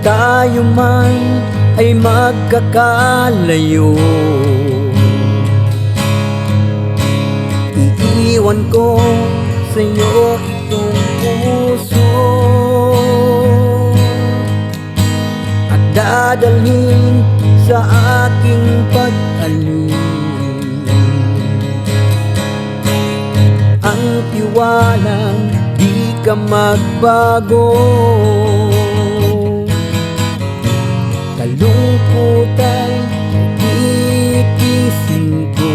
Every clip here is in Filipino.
tayo man ay magkakalayo, iiwan ko sa'yo itong puso at dadalhin sa aking pag-alis ang tiwalang di ka magbago. Kalungkutan titiisin ko,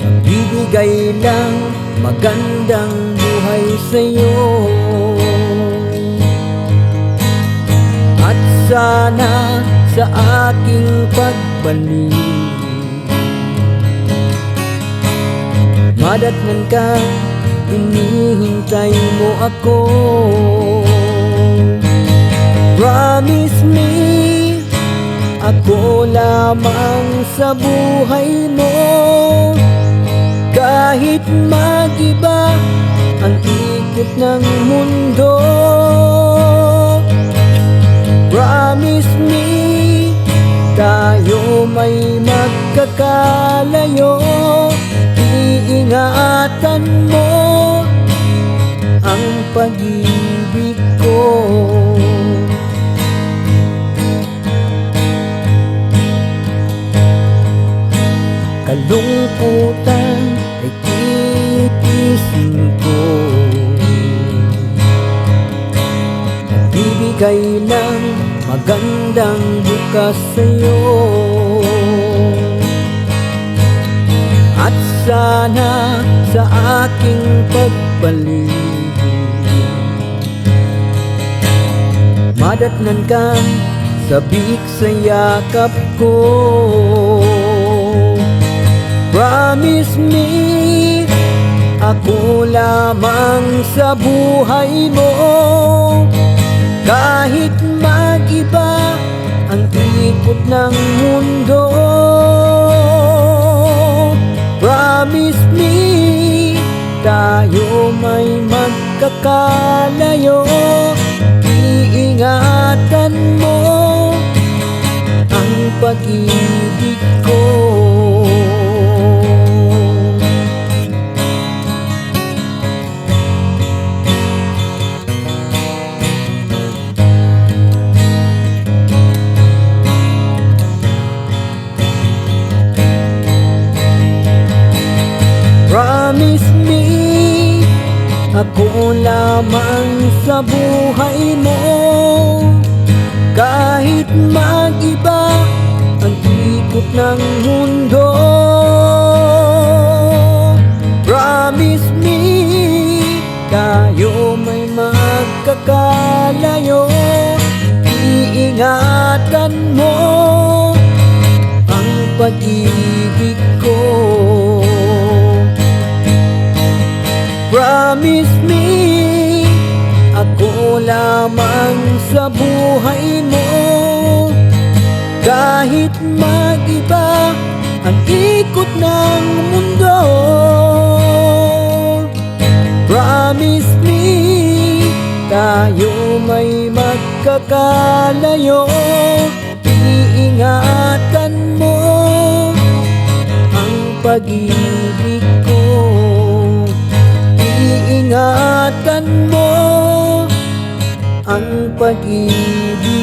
magbibigay lang magandang buhay sa'yo. At sana sa aking pagbalik madatnan ka, hinihintay mo ako. Promise me, ako lamang sa buhay mo, kahit mag-iba ang ikot ng mundo. Promise me, tayo may magkakalayo, iingatan mo ang pag-ibig ko. Kalungkutan ay titiisin ko, magbibigay ng magandang bukas sa'yo. At sana sa aking pagbalik madatnan kang sabik sa yakap ko. Promise me, ako lamang sa buhay mo, kahit mag-iba ang ikot ng mundo. Promise me, tayo may magkakalayo, iingatan mo ang pag-ibig ko. Promise me, ako lamang sa buhay mo, kahit mag-iba ang ikot ng mundo. Promise me, tayo may magkakalayo, iingatan mo ang pag-ibig ko. Promise me, ako lamang sa buhay mo, kahit mag-iba ang ikot ng mundo. Promise me, tayo may magkakalayo, iingatan mo ang pag-ibig ko. Iingatan mo ang pag-ibig